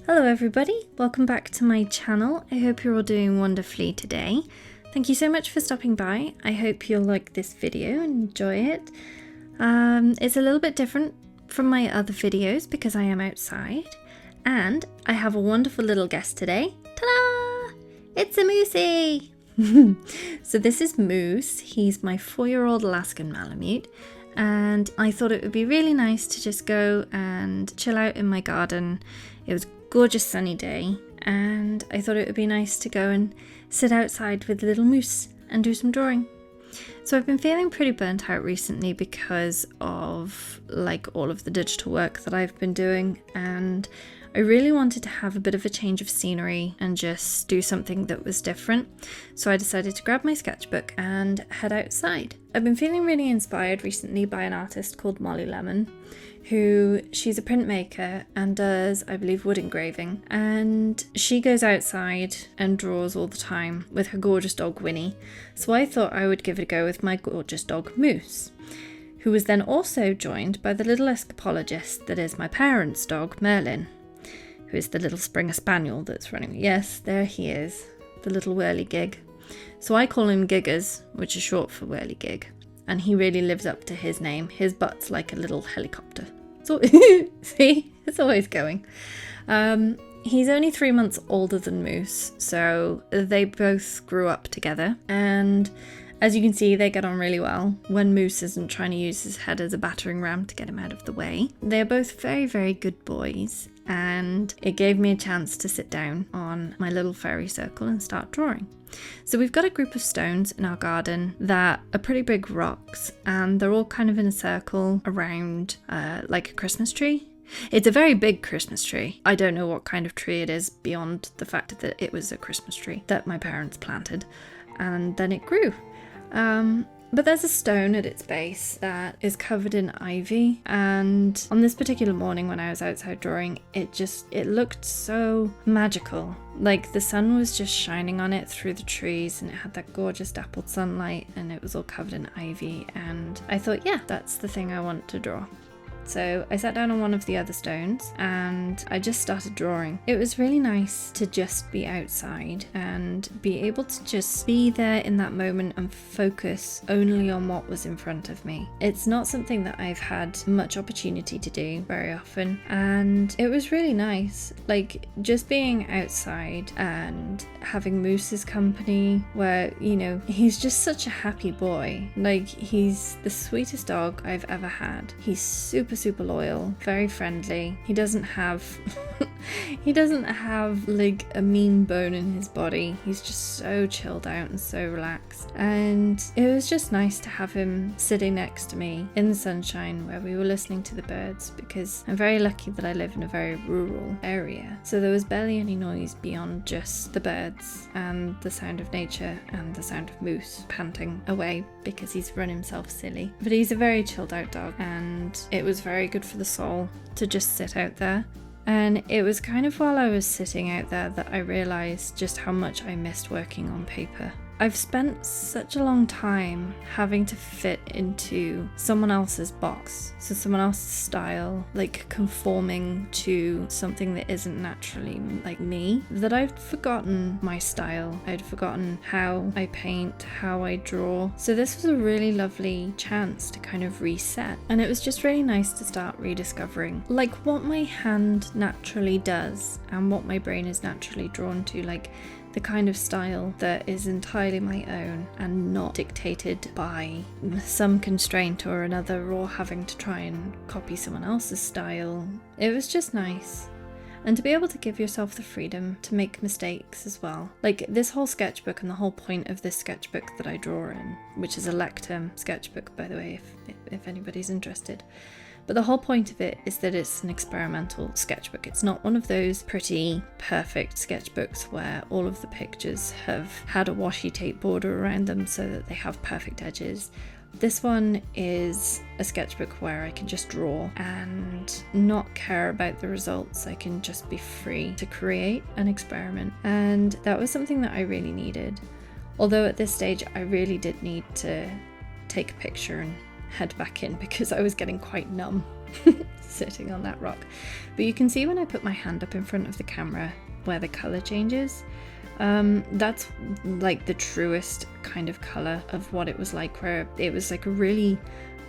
Hello everybody, welcome back to my channel. I hope you're all doing wonderfully today. Thank you so much for stopping by. I hope you'll like this video and enjoy it. It's a little bit different from my other videos because I am outside and I have a wonderful little guest today. Ta-da! It's a Moosey! So this is Moose. He's my 4-year-old Alaskan Malamute. And I thought it would be really nice to just go and chill out in my garden. It was a gorgeous sunny day and I thought it would be nice to go and sit outside with little Moose and do some drawing. So I've been feeling pretty burnt out recently because of all of the digital work that I've been doing, and I really wanted to have a bit of a change of scenery and just do something that was different. So I decided to grab my sketchbook and head outside. I've been feeling really inspired recently by an artist called Molly Lemon, she's a printmaker and does, I believe, wood engraving. And she goes outside and draws all the time with her gorgeous dog Winnie. So I thought I would give it a go with my gorgeous dog Moose, who was then also joined by the little escapologist that is my parents' dog Merlin, who is the little Springer Spaniel that's running. Yes, there he is, the little whirligig. So I call him Giggers, which is short for whirligig, and he really lives up to his name. His butt's like a little helicopter. So see, it's always going. He's only 3 months older than Moose, so they both grew up together, and as you can see, they get on really well when Moose isn't trying to use his head as a battering ram to get him out of the way. They're both very, very good boys, and it gave me a chance to sit down on my little fairy circle and start drawing. So we've got a group of stones in our garden that are pretty big rocks, and they're all kind of in a circle around like a Christmas tree. It's a very big Christmas tree. I don't know what kind of tree it is beyond the fact that it was a Christmas tree that my parents planted, and then it grew. But there's a stone at its base that is covered in ivy, and on this particular morning when I was outside drawing, it looked so magical. Like the sun was just shining on it through the trees, and it had that gorgeous dappled sunlight, and it was all covered in ivy, and I thought, yeah, that's the thing I want to draw. So I sat down on one of the other stones and I just started drawing. It was really nice to just be outside and be able to just be there in that moment and focus only on what was in front of me. It's not something that I've had much opportunity to do very often, and it was really nice. Like just being outside and having Moose's company, where, you know, he's just such a happy boy. Like he's the sweetest dog I've ever had. He's super loyal, very friendly. He doesn't have like a mean bone in his body. He's just so chilled out and so relaxed, and it was just nice to have him sitting next to me in the sunshine where we were listening to the birds, because I'm very lucky that I live in a very rural area, so there was barely any noise beyond just the birds and the sound of nature and the sound of Moose panting away because he's run himself silly. But he's a very chilled out dog, and it was very good for the soul to just sit out there. And it was kind of while I was sitting out there that I realised just how much I missed working on paper. I've spent such a long time having to fit into someone else's box, so someone else's style, like conforming to something that isn't naturally like me, that I've forgotten my style. I'd forgotten how I paint, how I draw. So this was a really lovely chance to kind of reset, and it was just really nice to start rediscovering like what my hand naturally does and what my brain is naturally drawn to, like the kind of style that is entirely my own and not dictated by some constraint or another, or having to try and copy someone else's style. It was just nice. And to be able to give yourself the freedom to make mistakes as well. Like this whole sketchbook, and the whole point of this sketchbook that I draw in, which is a Lecterm sketchbook, by the way, if anybody's interested. But the whole point of it is that it's an experimental sketchbook. It's not one of those pretty, perfect sketchbooks where all of the pictures have had a washi tape border around them so that they have perfect edges. This one is a sketchbook where I can just draw and not care about the results. I can just be free to create and experiment. And that was something that I really needed. Although at this stage I really did need to take a picture and head back in because I was getting quite numb. sitting on that rock. But you can see when I put my hand up in front of the camera where the colour changes. That's like the truest kind of colour of what it was like, where it was like a really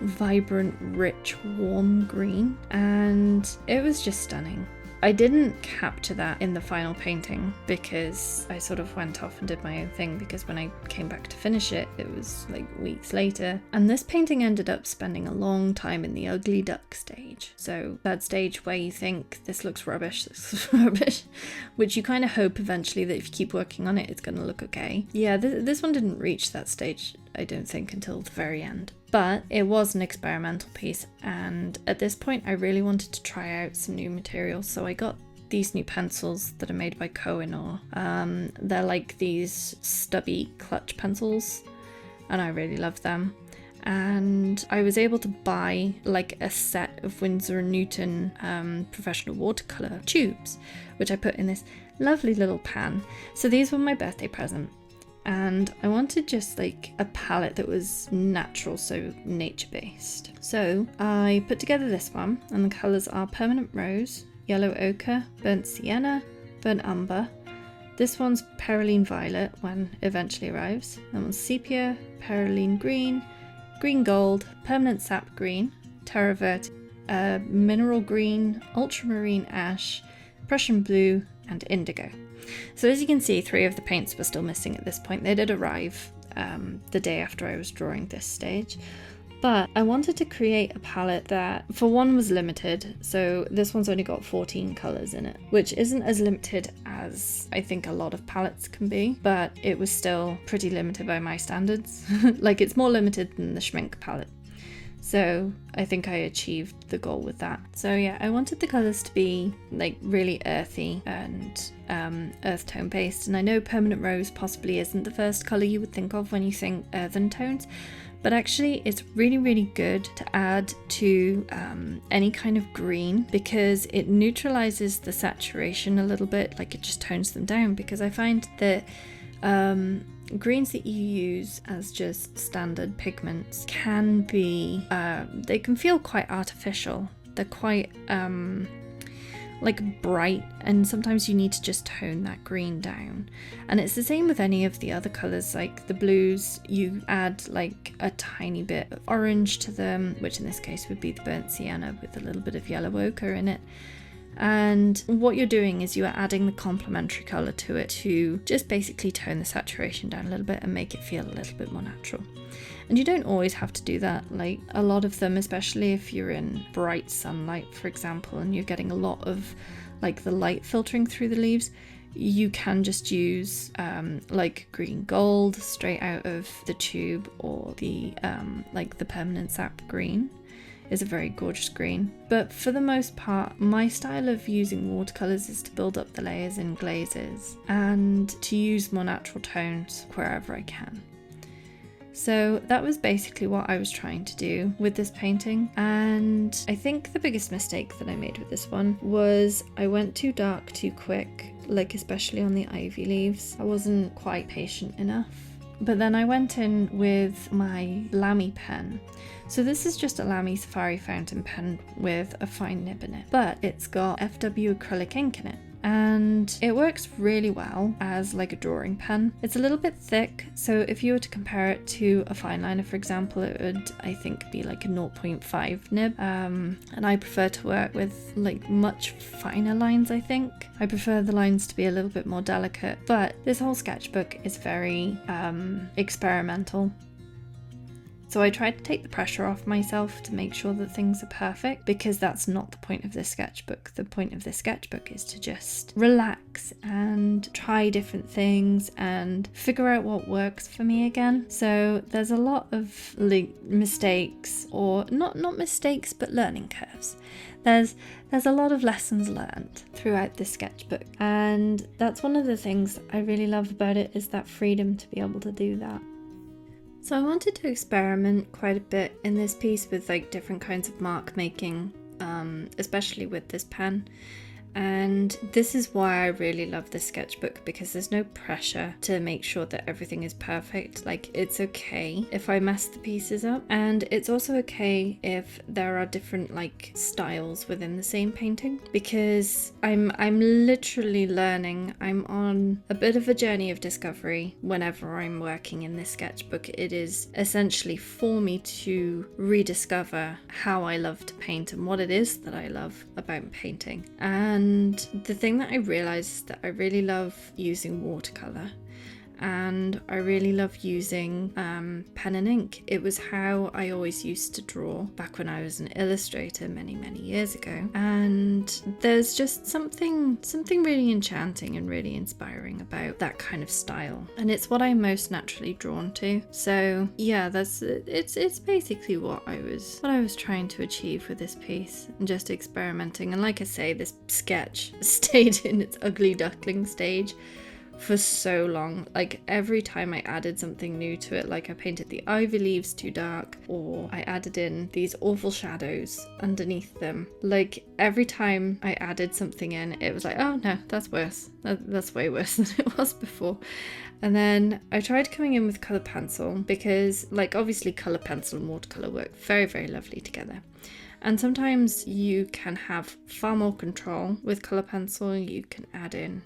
vibrant, rich, warm green, and it was just stunning. I didn't capture that in the final painting because I sort of went off and did my own thing, because when I came back to finish it, it was like weeks later. And this painting ended up spending a long time in the ugly duck stage. So that stage where you think this looks rubbish, this looks rubbish, which you kind of hope eventually that if you keep working on it, it's going to look okay. Yeah, this one didn't reach that stage, I don't think, until the very end. But it was an experimental piece, and at this point I really wanted to try out some new materials, so I got these new pencils that are made by Kohinoor. They're like these stubby clutch pencils, and I really love them. And I was able to buy like a set of Winsor & Newton professional watercolour tubes, which I put in this lovely little pan. So these were my birthday present. And I wanted just like a palette that was natural, so nature-based. So I put together this one, and the colours are Permanent Rose, Yellow Ochre, Burnt Sienna, Burnt Umber. This one's Perylene Violet when eventually arrives. That one's Sepia, Perylene Green, Green Gold, Permanent Sap Green, Terra Verte, Mineral Green, Ultramarine Ash, Prussian Blue, and Indigo. So as you can see, 3 of the paints were still missing at this point. They did arrive the day after I was drawing this stage. But I wanted to create a palette that, for one, was limited. So this one's only got 14 colours in it, which isn't as limited as I think a lot of palettes can be, but it was still pretty limited by my standards. Like, it's more limited than the Schmink palette. So I think I achieved the goal with that. So yeah, I wanted the colours to be like really earthy and earth tone based. And I know Permanent Rose possibly isn't the first colour you would think of when you think earthen tones, but actually it's really, really good to add to any kind of green, because it neutralises the saturation a little bit, like it just tones them down, because I find that greens that you use as just standard pigments can be, they can feel quite artificial. They're quite like bright, and sometimes you need to just tone that green down. And it's the same with any of the other colours, like the blues, you add like a tiny bit of orange to them, which in this case would be the burnt sienna with a little bit of yellow ochre in it. And what you're doing is you are adding the complementary colour to it to just basically tone the saturation down a little bit and make it feel a little bit more natural. And you don't always have to do that. Like a lot of them, especially if you're in bright sunlight, for example, and you're getting a lot of like the light filtering through the leaves, you can just use like green gold straight out of the tube, or the like the permanent sap green is a very gorgeous green. But for the most part, my style of using watercolours is to build up the layers in glazes and to use more natural tones wherever I can. So that was basically what I was trying to do with this painting, and I think the biggest mistake that I made with this one was I went too dark too quick, like especially on the ivy leaves. I wasn't quite patient enough. But then I went in with my Lamy pen. So this is just a Lamy Safari fountain pen with a fine nib in it, but it's got FW acrylic ink in it. And it works really well as like a drawing pen. It's a little bit thick, so if you were to compare it to a fine liner, for example, it would, I think, be like a 0.5 nib. And I prefer to work with like much finer lines, I think. I prefer the lines to be a little bit more delicate, but this whole sketchbook is very experimental. So I tried to take the pressure off myself to make sure that things are perfect, because that's not the point of this sketchbook. The point of this sketchbook is to just relax and try different things and figure out what works for me again. So there's a lot of like mistakes, or not mistakes, but learning curves. There's a lot of lessons learned throughout this sketchbook, and that's one of the things I really love about it, is that freedom to be able to do that. So I wanted to experiment quite a bit in this piece with like different kinds of mark making, especially with this pen. And this is why I really love this sketchbook, because there's no pressure to make sure that everything is perfect. Like, it's okay if I mess the pieces up, and it's also okay if there are different like styles within the same painting, because I'm literally learning. I'm on a bit of a journey of discovery whenever I'm working in this sketchbook. It is essentially for me to rediscover how I love to paint and what it is that I love about painting. And the thing that I realized is that I really love using watercolor, and I really love using pen and ink. It was how I always used to draw back when I was an illustrator many years ago, and there's just something really enchanting and really inspiring about that kind of style, and it's what I'm most naturally drawn to. So yeah, it's basically what I was trying to achieve with this piece, and just experimenting. And like I say, this sketch stayed in its ugly duckling stage for so long. Like, every time I added something new to it, like I painted the ivy leaves too dark, or I added in these awful shadows underneath them, like every time I added something in, it was like, oh no, that's worse, that's way worse than it was before. And then I tried coming in with colour pencil, because like obviously colour pencil and watercolour work very lovely together. And sometimes you can have far more control with colour pencil. You can add in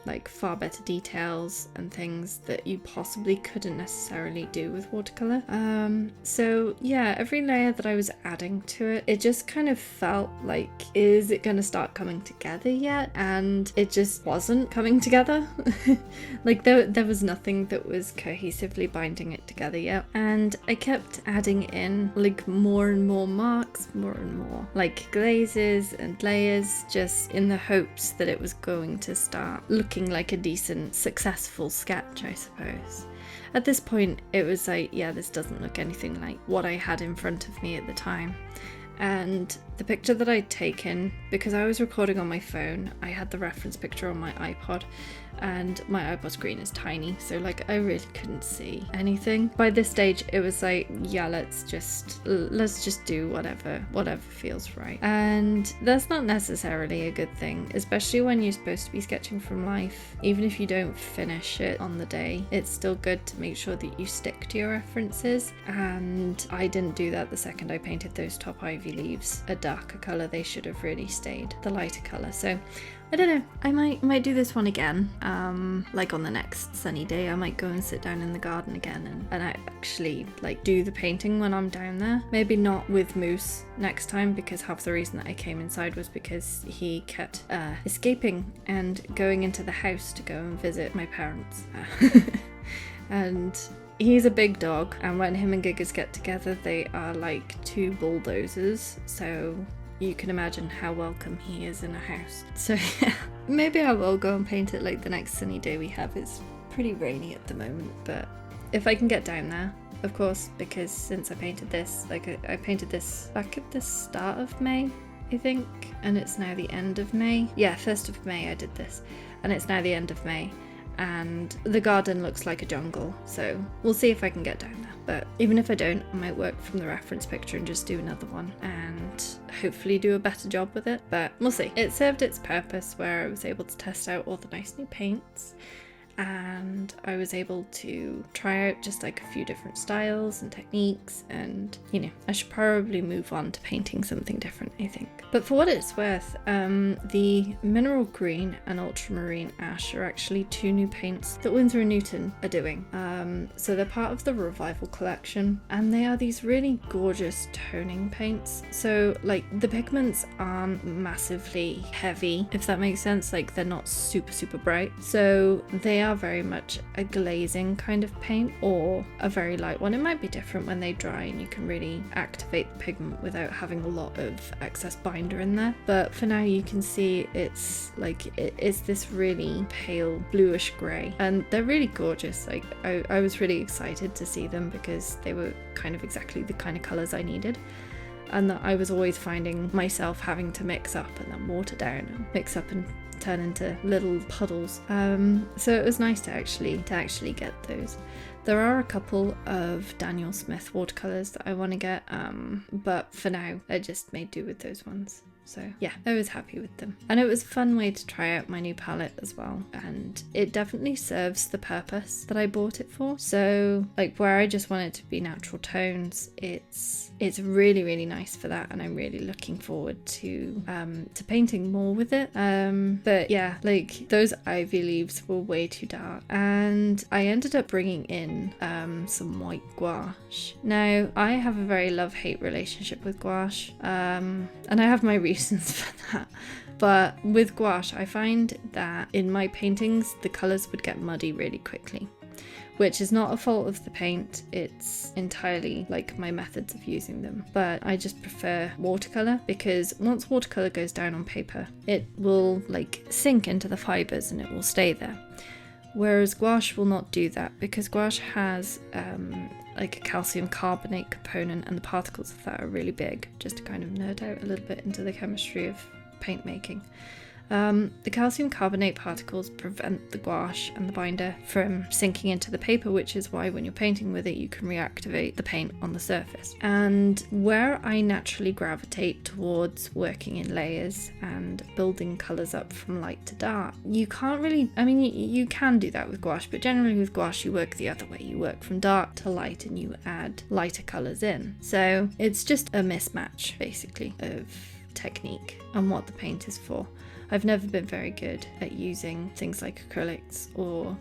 like far better details and things that you possibly couldn't necessarily do with watercolour. So yeah, every layer that I was adding to it, it just kind of felt like, is it going to start coming together yet? And it just wasn't coming together. Like there was nothing that was cohesively binding it together yet. And I kept adding in like more and more marks, more and more like glazes and layers, just in the hopes that it was going to start looking like a decent, successful sketch, I suppose. At this point, it was like, yeah, this doesn't look anything like what I had in front of me at the time. And the picture that I'd taken, because I was recording on my phone, I had the reference picture on my iPod, and my iPod screen is tiny, so like I really couldn't see anything. By this stage, it was like, yeah, let's just do whatever feels right. And that's not necessarily a good thing, especially when you're supposed to be sketching from life. Even if you don't finish it on the day, it's still good to make sure that you stick to your references. And I didn't do that the second I painted those top ivy leaves a darker colour. They should have really stayed the lighter colour. So I don't know, I might do this one again, like on the next sunny day. I might go and sit down in the garden again and I actually like do the painting when I'm down there. Maybe not with Moose next time, because half the reason that I came inside was because he kept escaping and going into the house to go and visit my parents. And he's a big dog, and when him and Giggers get together, they are like two bulldozers, so you can imagine how welcome he is in a house. So yeah, maybe I will go and paint it like the next sunny day we have. It's pretty rainy at the moment, but if I can get down there, of course, because since I painted this, like I painted this back at the start of May, I think, and it's now the end of May. Yeah, 1st of May I did this, and it's now the end of May. And the garden looks like a jungle, so we'll see if I can get down there. But even if I don't, I might work from the reference picture and just do another one and hopefully do a better job with it, but we'll see. It served its purpose where I was able to test out all the nice new paints, and I was able to try out just like a few different styles and techniques, and you know, I should probably move on to painting something different, I think. But for what it's worth, the mineral green and ultramarine ash are actually two new paints that Winsor & Newton are doing. So they're part of the Revival collection, and they are these really gorgeous toning paints. So like the pigments aren't massively heavy, if that makes sense. Like they're not super bright, so they are very much a glazing kind of paint, or a very light one. It might be different when they dry and you can really activate the pigment without having a lot of excess binder in there, but for now you can see it's like it's this really pale bluish grey, and they're really gorgeous. Like I was really excited to see them because they were kind of exactly the kind of colours I needed, and that I was always finding myself having to mix up and then water down and mix up and turn into little puddles. So it was nice to actually get those. There are a couple of Daniel Smith watercolours that I want to get, but for now I just made do with those ones. So yeah, I was happy with them. And it was a fun way to try out my new palette as well. And it definitely serves the purpose that I bought it for. So like where I just want it to be natural tones, it's really, really nice for that. And I'm really looking forward to painting more with it. But yeah, like those ivy leaves were way too dark. And I ended up bringing in some white gouache. Now, I have a very love-hate relationship with gouache, and I have my reasons for that. But with gouache, I find that in my paintings, the colours would get muddy really quickly, which is not a fault of the paint. It's entirely like my methods of using them. But I just prefer watercolour, because once watercolour goes down on paper, it will like sink into the fibres and it will stay there. Whereas gouache will not do that, because gouache has like a calcium carbonate component, and the particles of that are really big, just to kind of nerd out a little bit into the chemistry of paint making. The calcium carbonate particles prevent the gouache and the binder from sinking into the paper, which is why when you're painting with it, you can reactivate the paint on the surface. And where I naturally gravitate towards working in layers and building colours up from light to dark, you can't really, I mean, you can do that with gouache, but generally with gouache, you work the other way. You work from dark to light and you add lighter colours in. So it's just a mismatch, basically, of technique and what the paint is for. I've never been very good at using things like acrylics or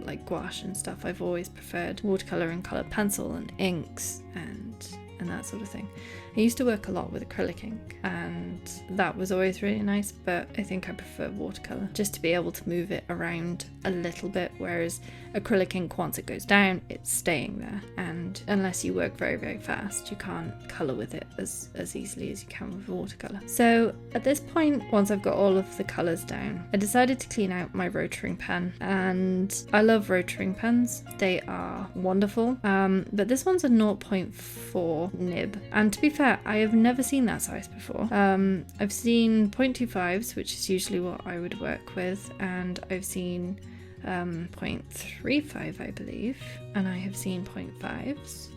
like gouache and stuff. I've always preferred watercolour and coloured pencil and inks and that sort of thing. I used to work a lot with acrylic ink, and that was always really nice, but I think I prefer watercolour just to be able to move it around a little bit, whereas acrylic ink, once it goes down, it's staying there, and unless you work very, very fast, you can't colour with it as easily as you can with watercolour. So at this point, once I've got all of the colours down, I decided to clean out my rotoring pen, and I love rotoring pens. They are wonderful, but this one's a 0.4 nib, and to be fair, I have never seen that size before. I've seen 0.25s, which is usually what I would work with, and I've seen 0.35, I believe, and I have seen 0.5s,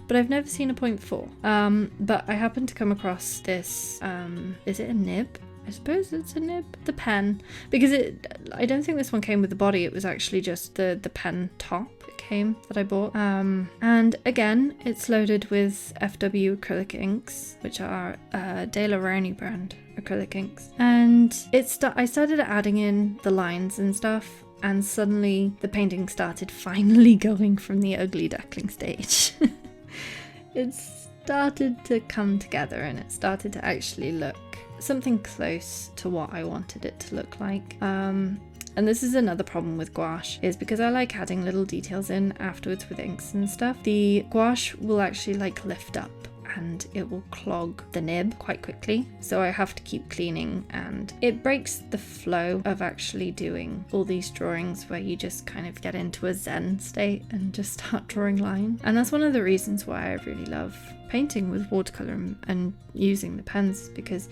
but I've never seen a 0.4. But I happened to come across this, is it a nib? I suppose it's a nib, the pen, because I don't think this one came with the body, it was actually just the pen top that I bought. And again, it's loaded with FW acrylic inks, which are De La Rowney brand acrylic inks. And I started adding in the lines and stuff, and suddenly the painting started finally going from the ugly duckling stage. It started to come together, and it started to actually look something close to what I wanted it to look like. And this is another problem with gouache, is because I like adding little details in afterwards with inks and stuff, the gouache will actually like lift up and it will clog the nib quite quickly. So I have to keep cleaning, and it breaks the flow of actually doing all these drawings where you just kind of get into a zen state and just start drawing lines. And that's one of the reasons why I really love painting with watercolour and using the pens, because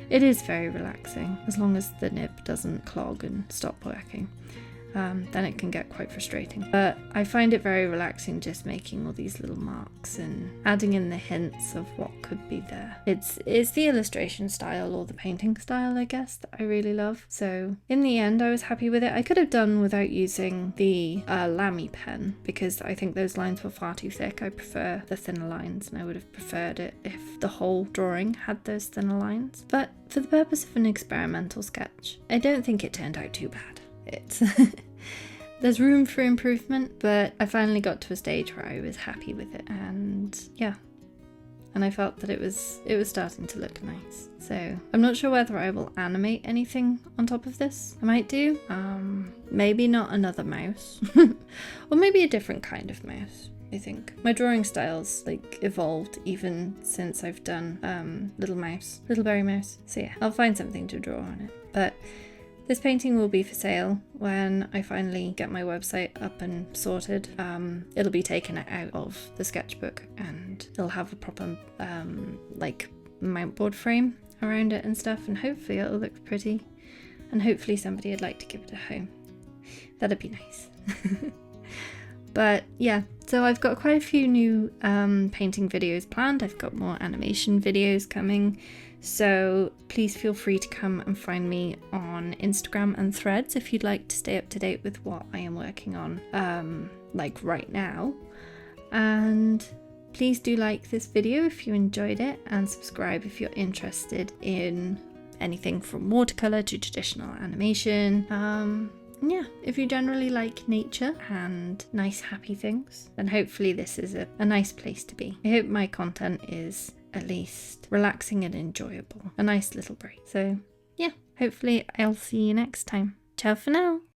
it is very relaxing, as long as the nib doesn't clog and stop working. Then it can get quite frustrating. But I find it very relaxing just making all these little marks and adding in the hints of what could be there. It's the illustration style or the painting style, I guess, that I really love. So in the end, I was happy with it. I could have done without using the Lamy pen, because I think those lines were far too thick. I prefer the thinner lines, and I would have preferred it if the whole drawing had those thinner lines. But for the purpose of an experimental sketch, I don't think it turned out too bad. It's there's room for improvement, but I finally got to a stage where I was happy with it, and yeah, and I felt that it was starting to look nice. So I'm not sure whether I will animate anything on top of this. I might do, maybe not another mouse, or maybe a different kind of mouse. I think my drawing styles like evolved even since I've done Little Berry Mouse. So yeah, I'll find something to draw on it. But this painting will be for sale when I finally get my website up and sorted. It'll be taken out of the sketchbook, and it'll have a proper like mount board frame around it and stuff, and hopefully it'll look pretty, and hopefully somebody would like to give it a home. That'd be nice. But yeah, so I've got quite a few new painting videos planned. I've got more animation videos coming. So please feel free to come and find me on Instagram and Threads if you'd like to stay up to date with what I am working on, like right now. And please do like this video if you enjoyed it, and subscribe if you're interested in anything from watercolor to traditional animation. Yeah, if you generally like nature and nice happy things, then hopefully this is a nice place to be. I hope my content is at least relaxing and enjoyable. A nice little break. So yeah, hopefully I'll see you next time. Ciao for now.